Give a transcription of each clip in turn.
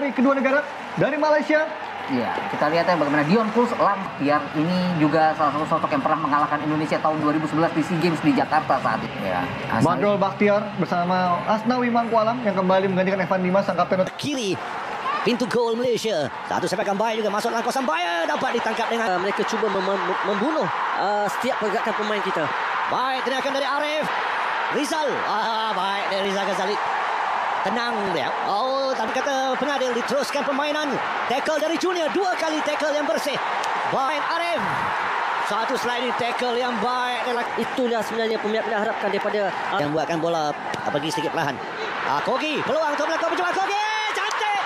dari kedua negara. Dari Malaysia, Iya, kita lihat ya bagaimana Dion Kuls Lampiar ini juga salah satu sosok yang pernah mengalahkan Indonesia tahun 2011 di SEA Games di Jakarta saat itu. Ya, Badrul Bakhtiar bersama Asnawi Mangkualam yang kembali menggantikan Evan Dimas sang kapten kiri. Pintu gol Malaysia. Satu sepakan baik juga masuk dalam kawasan bahaya, dapat ditangkap dengan mereka cuba membunuh setiap pergerakan pemain kita. baik tindakan dari Arif. Rizal. Baik dari Rizal Ghazali. Tenang dia. Oh, tapi kata pengadil diteruskan permainan. Tackle dari Junior. 2 kali tackle yang bersih. Baik Arif. Satu sliding tackle yang baik. Itulah sebenarnya pemimpin harapkan daripada yang buatkan bola pergi sedikit perlahan. Kogi. Peluang untuk melakukan percobaan. Kogi. Cantik.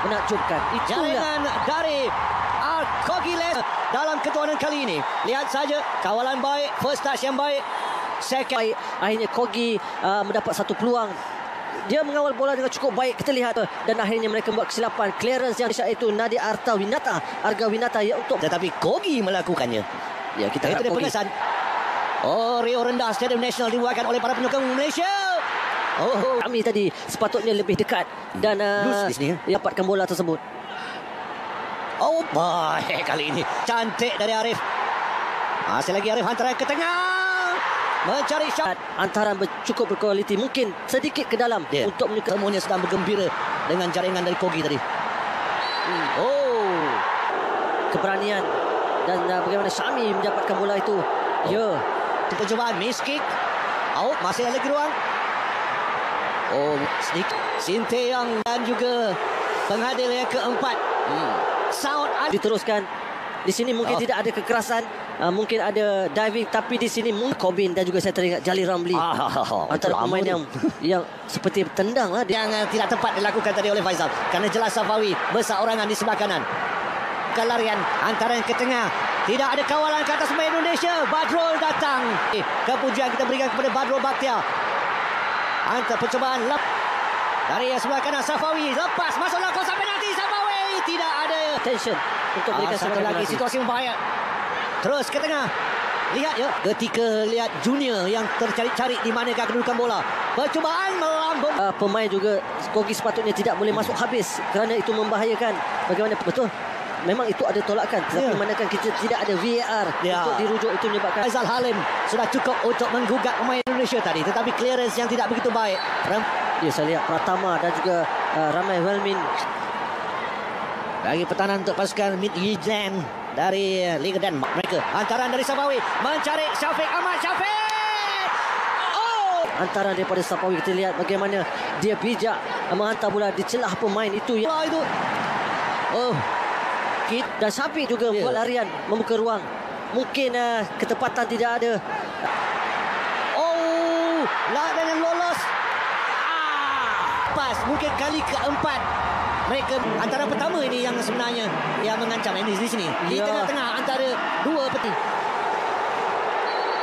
menakjubkan. Itulah Jaringan dari Kogi Les dalam ketuanan kali ini. Lihat saja kawalan baik. First touch yang baik. Second. baik. Akhirnya Kogi mendapat satu peluang. Dia mengawal bola dengan cukup baik, kita lihat, dan akhirnya mereka buat kesilapan. Clearance yang itu Nadia Arga Winata ya untuk, tetapi Kogi melakukannya. ya kita Itu dia Kogi. pengesan. Rio rendah Stadium Nasional dibuatkan oleh para penyokong Malaysia. Kami tadi sepatutnya lebih dekat dan Lus di sini, dapatkan bola tersebut. Baik kali ini. Cantik dari Arif. Masih lagi Arif hantaran ke tengah. Mencari shot. Antara cukup berkualiti, mungkin sedikit ke dalam untuk menyukai. Semuanya sedang bergembira dengan jaringan dari Kogi tadi. Keberanian dan bagaimana Syami mendapatkan bola itu. Ya, Percobaan miss kick. Masih ada lagi ruang. Sinteyong dan juga pengadil yang keempat. Sound diteruskan. Di sini mungkin tidak ada kekerasan, mungkin ada diving, tapi di sini Kobin dan juga saya teringat Jali Ramli. Antara pemain yang seperti tendang lah. Yang tidak tepat dilakukan tadi oleh Faisal. Kerana jelas Safawi berseorangan di sebelah kanan. Kelarian antara yang ke tengah. Tidak ada kawalan ke atas pemain Indonesia. Badrul datang. Kepujian kita berikan kepada Badrul Bakhtiar. Antara percobaan dari sebelah kanan Safawi. Lepas masuk dalam kawasan penalti. Safawi tidak ada Attention untuk berikan satu lagi penalti. situasi berbahaya. Terus ke tengah. Lihat ya, ketika lihat Junior yang tercari-cari di manakah kedudukan bola. Percubaan melambung. Pemain juga Kogi sepatutnya tidak boleh masuk habis kerana itu membahayakan. Bagaimana betul? Memang itu ada tolakan, tetapi manakah kita tidak ada VAR untuk dirujuk, itu menyebabkan Faisal Halim sudah cukup untuk menggugat pemain Indonesia tadi, tetapi clearance yang tidak begitu baik. Ya, saya lihat Pratama dan juga Ramai Welmin. Lagi pertahanan untuk pasukan Midland dari Liga Denmark. Mereka hantaran dari Safawi mencari Syafiq Ahmad. Antara daripada Safawi, kita lihat bagaimana dia bijak menghantar bola di celah pemain itu. Dan Syafiq juga buat larian, membuka ruang. Mungkin ketepatan tidak ada. Dan lolos. Pas mungkin kali keempat. Mereka antara pertama ini yang sebenarnya yang mengancam ini di sini. Di tengah-tengah antara dua peti.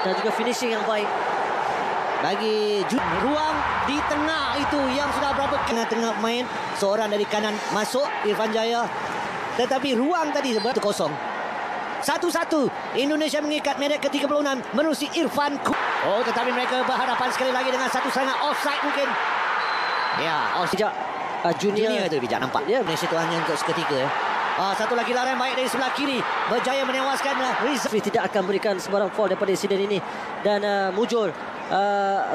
Dan juga finishing yang baik. Bagi ruang di tengah itu yang sudah berapa tengah main. Seorang dari kanan masuk Irfan Jaya. Tetapi ruang tadi sebelah kosong. 1-1. Indonesia mengikat medan ke-36 menerusi Irfan. Tetapi mereka berhadapan sekali lagi dengan satu serangan offside mungkin. Sejak Junior itu bijak nampak. Indonesia itu hanya untuk seketika ya. Satu lagi larian baik dari sebelah kiri. Berjaya menewaskan Rizal. Tidak akan berikan sebarang foul daripada insiden ini. Dan muncul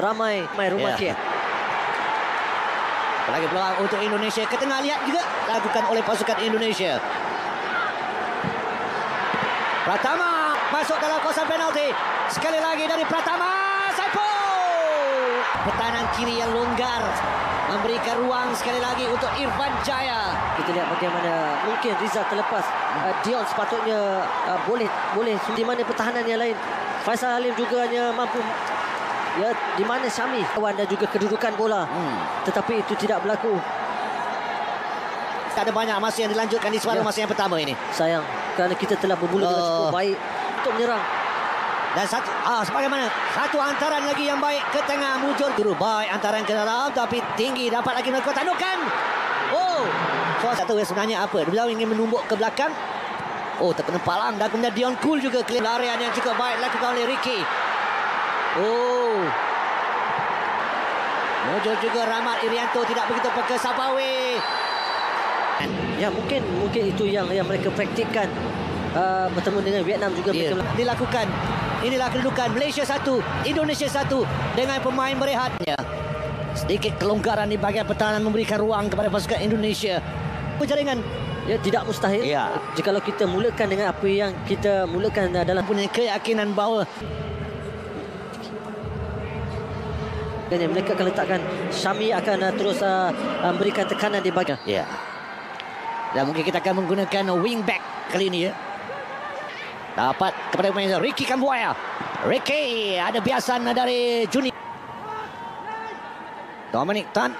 ramai rumah kia. Lagi peluang untuk Indonesia ke tengah, lihat juga lakukan oleh pasukan Indonesia. Pratama masuk dalam kawasan penalti. Sekali lagi dari Pratama. Saipul. Pertahanan kiri yang longgar memberikan ruang sekali lagi untuk Irfan Jaya. Kita lihat bagaimana mungkin Rizal terlepas. Dion sepatutnya boleh di mana pertahanan yang lain. Faisal Halim juga hanya mampu di mana Syami kawan dan juga kedudukan bola. Tetapi itu tidak berlaku. Tak ada banyak masa yang dilanjutkan di separuh masa yang pertama ini. Sayang kerana kita telah bermula dengan cukup baik untuk menyerang. Dan sebagaimana satu hantaran lagi yang baik ke tengah muncul guru baik hantaran ke dalam tapi tinggi dapat lagi melakukan tandukan. Satu sebenarnya apa? Dia ingin menumbuk ke belakang. Terkena palang dan kemudian Dion Kuls juga larian yang cukup baik dilakukan oleh Ricky. Muncul juga Rahmat Irianto tidak begitu peka Safawi. Ya mungkin itu yang mereka praktikkan bertemu dengan Vietnam juga Ya, mereka dilakukan. Inilah kedudukan Malaysia 1, Indonesia 1 dengan pemain berehatnya. Sedikit kelonggaran di bahagian pertahanan memberikan ruang kepada pasukan Indonesia. Jaringan ya tidak mustahil. Ya. Jikalau kita mulakan dengan apa yang kita mulakan dalam punya keyakinan bahawa dan mereka akan letakkan Syami akan terus memberikan tekanan di bahagian. ya. Dan mungkin kita akan menggunakan wing back kali ini ya. Dapat kepada pemain Ricky Kambuaya. Ricky ada biasan dari Juni. Dominic Tan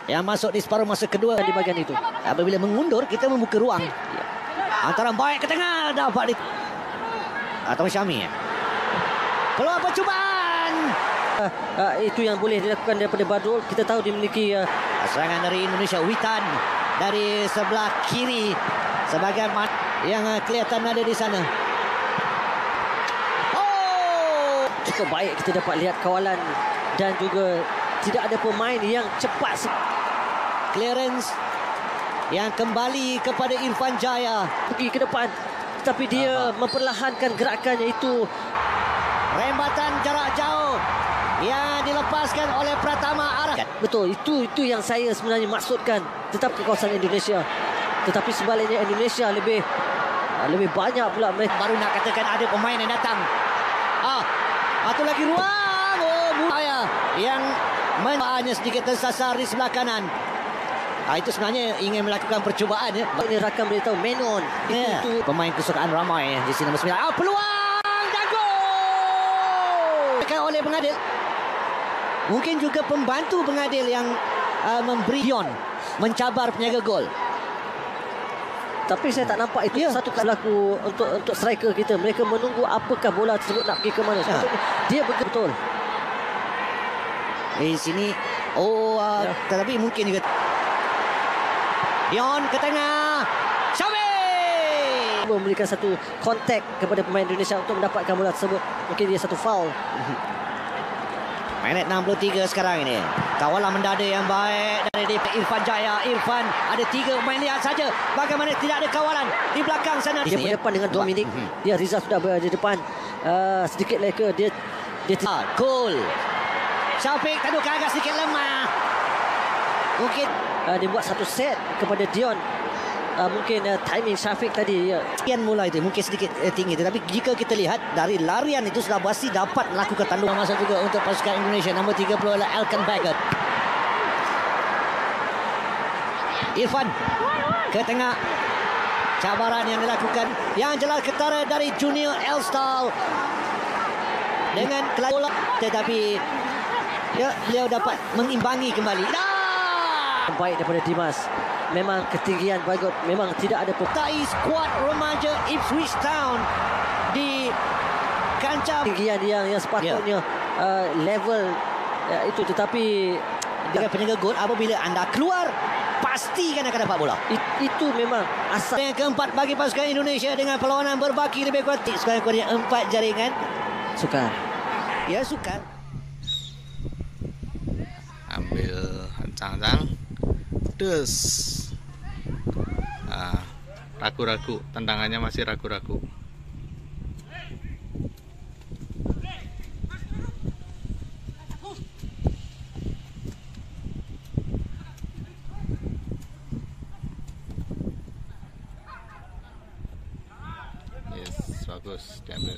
yang masuk di separuh masa kedua Di bahagian itu. Apabila mengundur kita membuka ruang. Antara baik ke tengah dapat di atau Syami ya. Peluang percubaan. Itu yang boleh dilakukan daripada Badrul. Kita tahu dia memiliki Serangan dari Indonesia, Witan dari sebelah kiri sebagai yang kelihatan ada di sana. Oh, cukup baik kita dapat lihat kawalan dan juga tidak ada pemain yang cepat. clearance yang kembali kepada Irfan Jaya. Pergi ke depan, tetapi dia memperlahankan gerakannya itu. Rembatan jarak jauh yang dilepaskan oleh Pratama Arah. Betul, itu yang saya sebenarnya maksudkan. Tetap ke kawasan Indonesia. Tetapi sebaliknya Indonesia lebih banyak pula mereka. Baru nak katakan ada pemain yang datang. Satu lagi ruang. Oh, Jaya yang hanya sedikit tersasar di sebelah kanan. Itu sebenarnya ingin melakukan percubaan ya. Ini rakam beritahu Menon. Itu Pemain kesukaan ramai di sini nombor 9. Peluang dan gol. Oleh pengadil. Mungkin juga pembantu pengadil yang memberi Dion mencabar penjaga gol. tapi saya tak nampak itu satu berlaku untuk striker kita. Mereka menunggu apakah bola tersebut nak pergi ke mana. Dia betul. Di sini tetapi mungkin juga Dion ke tengah. Syami Memberikan satu kontak kepada pemain Indonesia untuk mendapatkan bola tersebut. Mungkin dia satu foul. Minit 63 sekarang ini. Kawalan mendada yang baik dari Irfan Jaya. Irfan ada 3 pemain lihat saja. Bagaimana tidak ada kawalan di belakang sana. Dia berdepan dengan Dominic. Dia Rizal sudah berada di depan. Sedikit leka dia cool. Syafiq tadukan agak sedikit lemah. Mungkin dia buat satu set kepada Dion. Mungkin timing Syafiq tadi sekian mula itu mungkin sedikit tinggi, tetapi jika kita lihat dari larian itu sudah pasti dapat melakukan tandungan masa juga untuk pasukan Indonesia. Nombor 30 adalah Elkan Baggett. Irfan ke tengah. Cabaran yang dilakukan yang jelas ketara dari Junior Elstal dengan bola, tetapi beliau dapat mengimbangi kembali. baik daripada Dimas. Memang ketinggian Bagot memang tidak ada Tai skuad remaja Ipswich Town di kancah ketinggian yang sepatutnya level itu, tetapi dengan penjaga gol apabila anda keluar pastikan akan dapat bola. Itu memang asal. Yang keempat bagi pasukan Indonesia dengan perlawanan berbaki lebih kuat. Sekurang-kurangnya 4 jaringan. Sukar. Ya sukar. Ambil ancang-ancang. Des. Ragu-ragu, tendangannya masih ragu-ragu. Yes, bagus diambil.